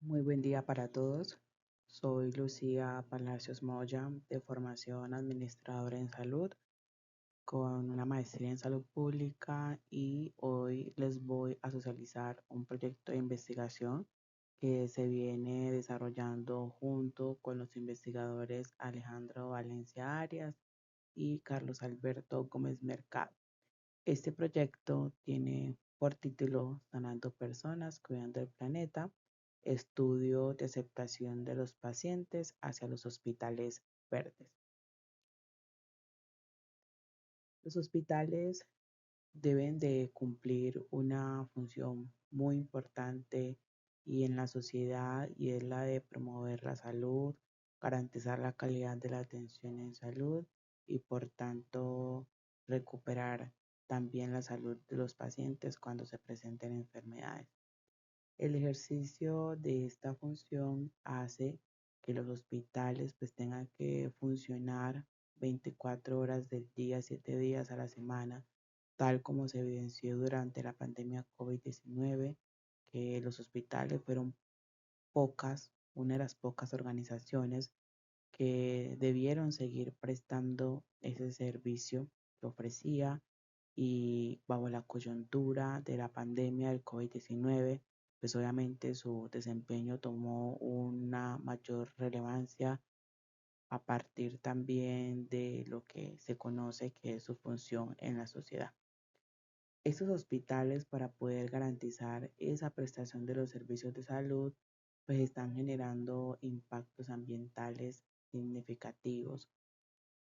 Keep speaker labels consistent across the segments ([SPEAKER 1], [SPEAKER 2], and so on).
[SPEAKER 1] Muy buen día para todos. Soy Lucía Palacios Moya, de formación administradora en salud, con una maestría en salud pública y hoy les voy a socializar un proyecto de investigación que se viene desarrollando junto con los investigadores Alejandro Valencia Arias y Carlos Alberto Gómez Mercado. Este proyecto tiene por título Sanando Personas, Cuidando el Planeta, estudio de aceptación de los pacientes hacia los hospitales verdes. Los hospitales deben de cumplir una función muy importante y en la sociedad y es la de promover la salud, garantizar la calidad de la atención en salud y por tanto recuperar también la salud de los pacientes cuando se presenten enfermedades. El ejercicio de esta función hace que los hospitales pues tengan que funcionar 24 horas del día, 7 días a la semana, tal como se evidenció durante la pandemia COVID-19, que los hospitales fueron una de las pocas organizaciones que debieron seguir prestando ese servicio que ofrecía y bajo la coyuntura de la pandemia del COVID-19, pues obviamente su desempeño tomó una mayor relevancia a partir también de lo que se conoce que es su función en la sociedad. Estos hospitales, para poder garantizar esa prestación de los servicios de salud, pues están generando impactos ambientales significativos,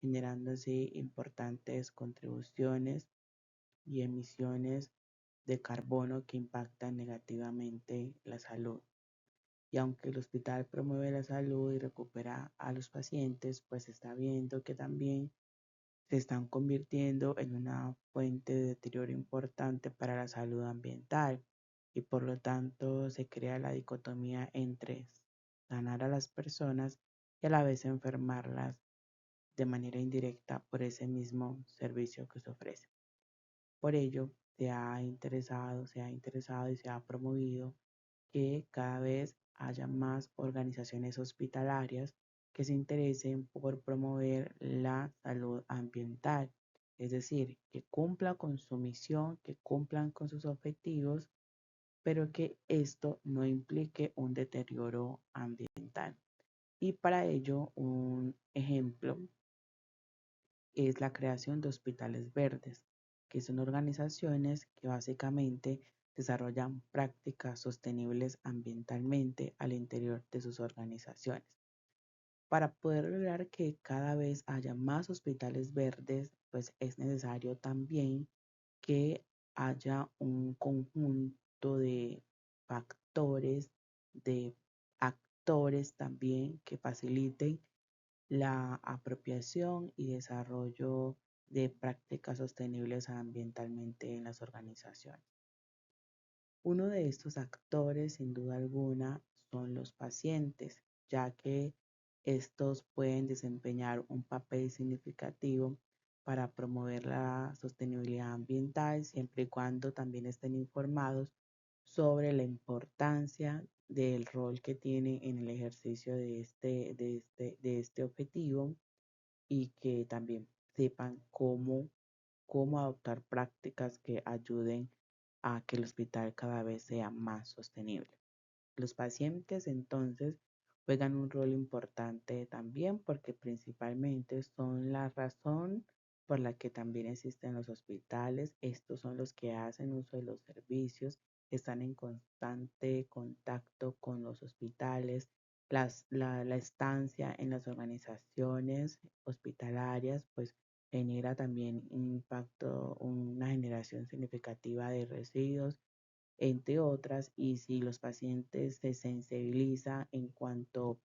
[SPEAKER 1] generando así importantes contribuciones y emisiones de carbono que impactan negativamente la salud. Y aunque el hospital promueve la salud y recupera a los pacientes, pues se está viendo que también se están convirtiendo en una fuente de deterioro importante para la salud ambiental y por lo tanto se crea la dicotomía entre sanar a las personas y a la vez enfermarlas de manera indirecta por ese mismo servicio que se ofrece. Por ello, se ha interesado y se ha promovido que cada vez haya más organizaciones hospitalarias que se interesen por promover la salud ambiental, es decir, que cumplan con su misión, que cumplan con sus objetivos, pero que esto no implique un deterioro ambiental. Y para ello, un ejemplo es la creación de hospitales verdes, que son organizaciones que básicamente desarrollan prácticas sostenibles ambientalmente al interior de sus organizaciones. Para poder lograr que cada vez haya más hospitales verdes, pues es necesario también que haya un conjunto de factores, de actores también que faciliten la apropiación y desarrollo de prácticas sostenibles ambientalmente en las organizaciones. Uno de estos actores, sin duda alguna, son los pacientes, ya que estos pueden desempeñar un papel significativo para promover la sostenibilidad ambiental, siempre y cuando también estén informados sobre la importancia del rol que tiene en el ejercicio de este objetivo y que también sepan cómo adoptar prácticas que ayuden a que el hospital cada vez sea más sostenible. Los pacientes entonces juegan un rol importante también porque principalmente son la razón por la que también existen los hospitales. Estos son los que hacen uso de los servicios, están en constante contacto con los hospitales. La estancia en las organizaciones hospitalarias pues genera también un impacto, una generación significativa de residuos entre otras, y si los pacientes se sensibilizan en cuanto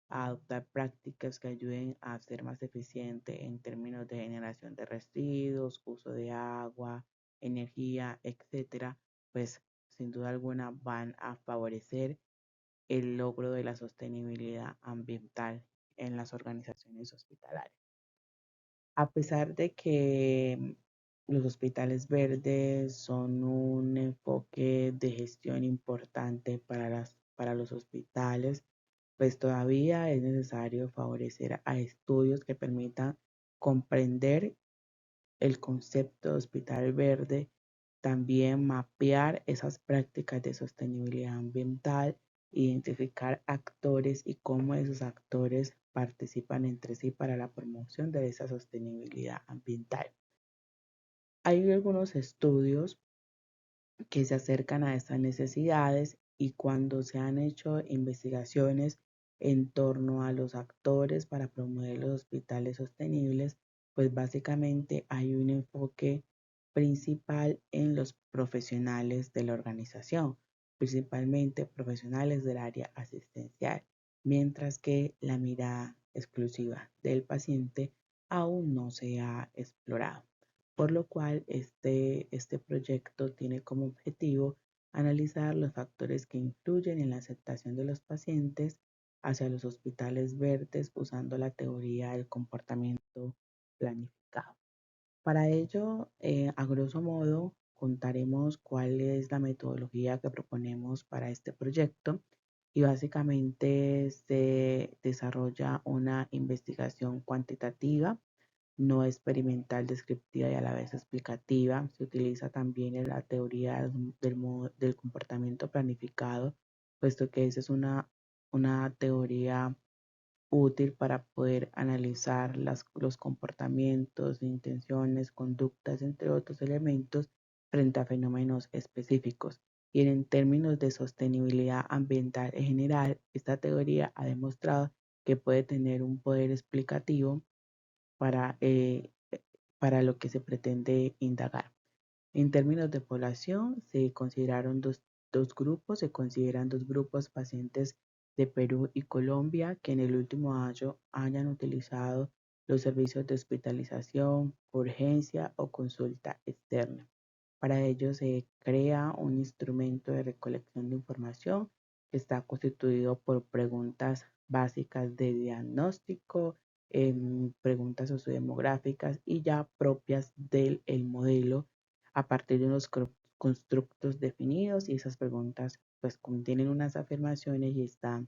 [SPEAKER 1] a adoptar prácticas que ayuden a ser más eficiente en términos de generación de residuos, uso de agua, energía, etcétera, pues sin duda alguna van a favorecer el logro de la sostenibilidad ambiental en las organizaciones hospitalarias. A pesar de que los hospitales verdes son un enfoque de gestión importante para los hospitales, pues todavía es necesario favorecer a estudios que permitan comprender el concepto de hospital verde, también mapear esas prácticas de sostenibilidad ambiental, identificar actores y cómo esos actores participan entre sí para la promoción de esa sostenibilidad ambiental. Hay algunos estudios que se acercan a estas necesidades y cuando se han hecho investigaciones en torno a los actores para promover los hospitales sostenibles, pues básicamente hay un enfoque principal en los profesionales de la organización, principalmente profesionales del área asistencial, mientras que la mirada exclusiva del paciente aún no se ha explorado, por lo cual este proyecto tiene como objetivo analizar los factores que influyen en la aceptación de los pacientes hacia los hospitales verdes usando la teoría del comportamiento planificado. Para ello, a grosso modo, contaremos cuál es la metodología que proponemos para este proyecto y básicamente se desarrolla una investigación cuantitativa no experimental, descriptiva y a la vez explicativa. Se utiliza también en la teoría del comportamiento planificado, puesto que esa es una teoría útil para poder analizar los comportamientos, intenciones, conductas, entre otros elementos frente a fenómenos específicos. Y en términos de sostenibilidad ambiental en general, esta teoría ha demostrado que puede tener un poder explicativo para, eh, para lo que se pretende indagar. En términos de población, se consideraron dos grupos, se consideran dos grupos pacientes de Perú y Colombia que en el último año hayan utilizado los servicios de hospitalización, urgencia o consulta externa. Para ello se crea un instrumento de recolección de información que está constituido por preguntas básicas de diagnóstico, preguntas sociodemográficas y ya propias del el modelo a partir de unos constructos definidos, y esas preguntas pues contienen unas afirmaciones y están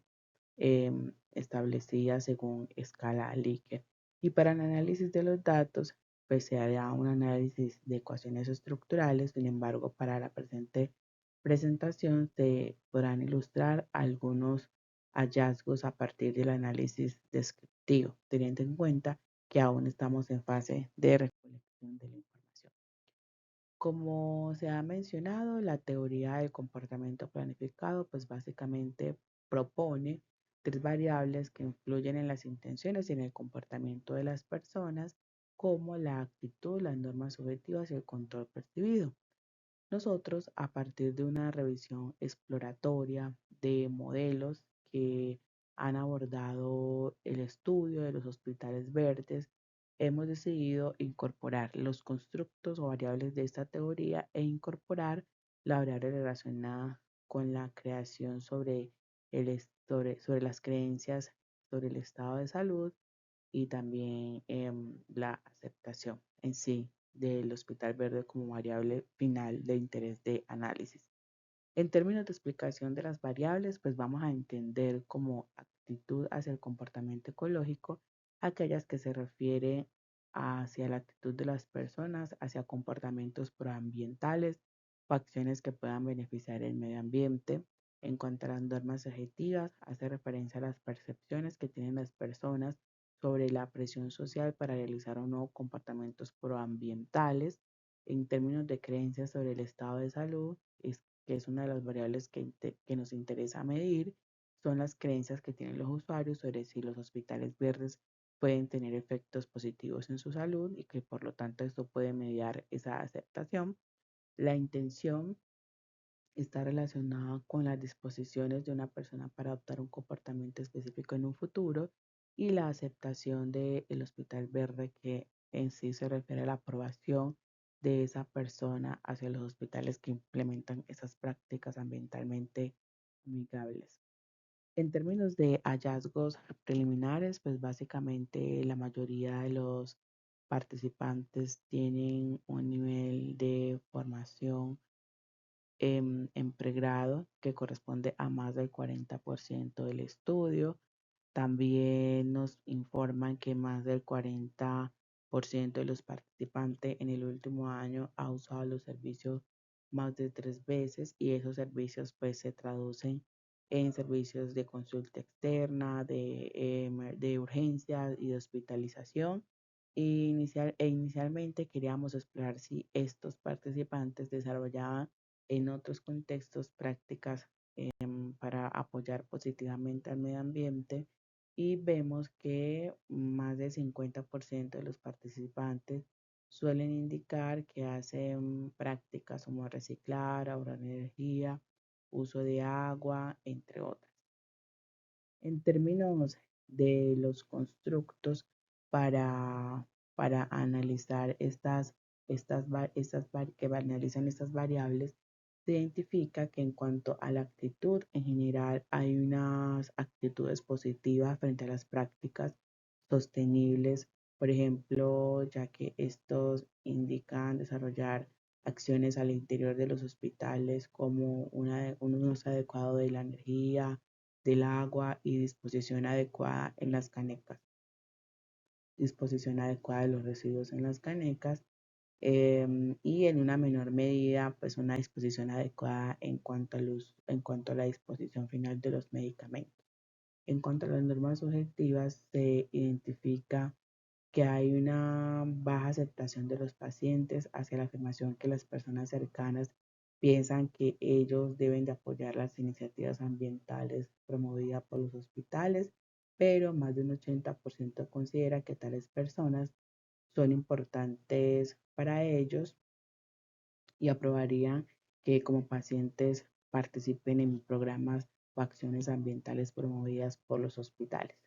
[SPEAKER 1] establecidas según escala Likert. Y para el análisis de los datos, pues se hará un análisis de ecuaciones estructurales. Sin embargo, para la presente presentación se podrán ilustrar algunos hallazgos a partir del análisis descriptivo, teniendo en cuenta que aún estamos en fase de recolección de la información. Como se ha mencionado, la teoría del comportamiento planificado, pues básicamente propone tres variables que influyen en las intenciones y en el comportamiento de las personas, como la actitud, las normas subjetivas y el control percibido. Nosotros, a partir de una revisión exploratoria de modelos que han abordado el estudio de los hospitales verdes, hemos decidido incorporar los constructos o variables de esta teoría e incorporar la variable relacionada con la creación sobre las creencias sobre el estado de salud y también la aceptación en sí del Hospital Verde como variable final de interés de análisis. En términos de explicación de las variables, pues vamos a entender como actitud hacia el comportamiento ecológico aquellas que se refieren hacia la actitud de las personas, hacia comportamientos proambientales o acciones que puedan beneficiar el medio ambiente. En cuanto a las normas objetivas, hace referencia a las percepciones que tienen las personas sobre la presión social para realizar o no comportamientos proambientales. En términos de creencias sobre el estado de salud, que es una de las variables que nos interesa medir, son las creencias que tienen los usuarios sobre si los hospitales verdes pueden tener efectos positivos en su salud y que por lo tanto esto puede mediar esa aceptación. La intención está relacionada con las disposiciones de una persona para adoptar un comportamiento específico en un futuro, y la aceptación del hospital verde, que en sí se refiere a la aprobación de esa persona hacia los hospitales que implementan esas prácticas ambientalmente amigables. En términos de hallazgos preliminares, pues básicamente la mayoría de los participantes tienen un nivel de formación en pregrado, que corresponde a más del 40% del estudio. También nos informan que más del 40% de los participantes en el último año ha usado los servicios más de 3 veces, y esos servicios pues se traducen en servicios de consulta externa, de urgencia y de hospitalización. Inicialmente queríamos explorar si estos participantes desarrollaban en otros contextos prácticas para apoyar positivamente al medio ambiente, y vemos que más del 50% de los participantes suelen indicar que hacen prácticas como reciclar, ahorrar energía, uso de agua, entre otras. En términos de los constructos para, para analizar que analizan estas variables, se identifica que en cuanto a la actitud en general hay unas actitudes positivas frente a las prácticas sostenibles, por ejemplo, ya que estos indican desarrollar acciones al interior de los hospitales como un uso adecuado de la energía, del agua y disposición adecuada en las canecas, disposición adecuada de los residuos en las canecas, y en una menor medida, pues una disposición adecuada en cuanto a la disposición final de los medicamentos. En cuanto a las normas subjetivas, se identifica que hay una baja aceptación de los pacientes hacia la afirmación que las personas cercanas piensan que ellos deben de apoyar las iniciativas ambientales promovidas por los hospitales, pero más de un 80% considera que tales personas son importantes para ellos y aprobarían que como pacientes participen en programas o acciones ambientales promovidas por los hospitales.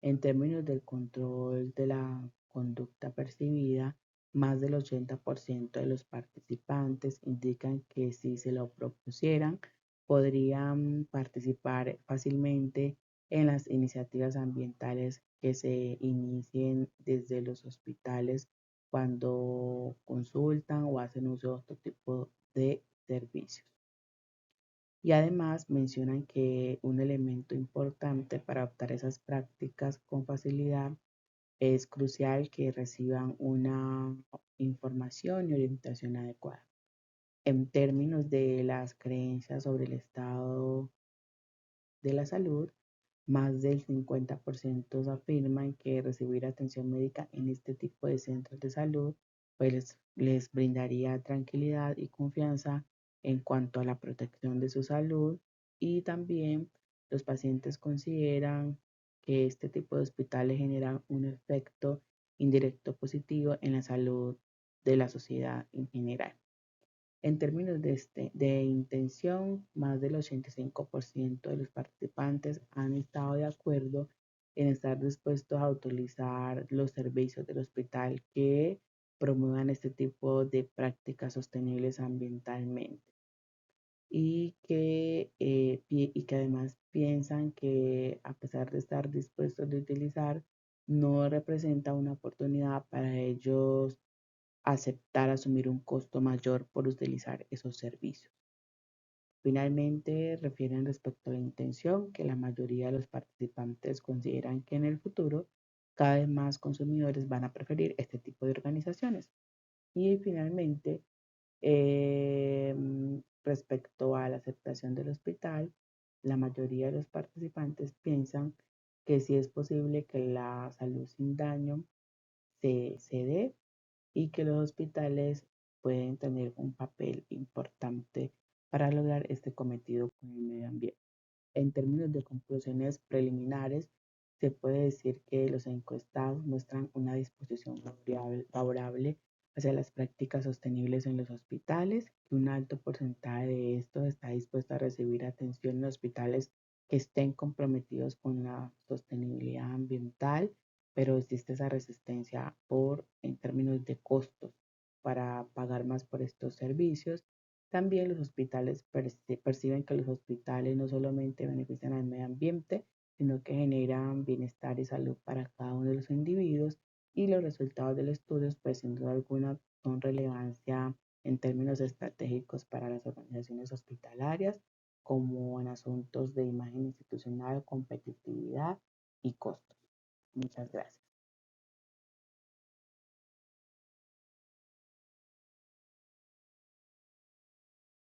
[SPEAKER 1] En términos del control de la conducta percibida, más del 80% de los participantes indican que si se lo propusieran, podrían participar fácilmente en las iniciativas ambientales que se inicien desde los hospitales cuando consultan o hacen uso de otro tipo de servicios. Y además mencionan que un elemento importante para adoptar esas prácticas con facilidad es crucial que reciban una información y orientación adecuada. En términos de las creencias sobre el estado de la salud, más del 50% afirman que recibir atención médica en este tipo de centros de salud pues les brindaría tranquilidad y confianza en cuanto a la protección de su salud, y también los pacientes consideran que este tipo de hospitales generan un efecto indirecto positivo en la salud de la sociedad en general. En términos de intención, más del 85% de los participantes han estado de acuerdo en estar dispuestos a utilizar los servicios del hospital que promuevan este tipo de prácticas sostenibles ambientalmente, y que además piensan que a pesar de estar dispuestos a utilizar, no representa una oportunidad para ellos aceptar asumir un costo mayor por utilizar esos servicios. Finalmente, refieren respecto a la intención que la mayoría de los participantes consideran que en el futuro cada vez más consumidores van a preferir este tipo de organizaciones. Y finalmente, eh, respecto a la aceptación del hospital, la mayoría de los participantes piensan que sí es posible que la salud sin daño se dé, y que los hospitales pueden tener un papel importante para lograr este cometido con el medio ambiente. En términos de conclusiones preliminares, se puede decir que los encuestados muestran una disposición favorable hacia las prácticas sostenibles en los hospitales, que un alto porcentaje de estos está dispuesto a recibir atención en hospitales que estén comprometidos con la sostenibilidad ambiental, pero existe esa resistencia en términos de costos para pagar más por estos servicios. También los hospitales perciben que los hospitales no solamente benefician al medio ambiente, sino que generan bienestar y salud para cada uno de los individuos, y los resultados del estudio, pues sin duda alguna, son relevancia en términos estratégicos para las organizaciones hospitalarias, como en asuntos de imagen institucional, competitividad y costos. Muchas gracias.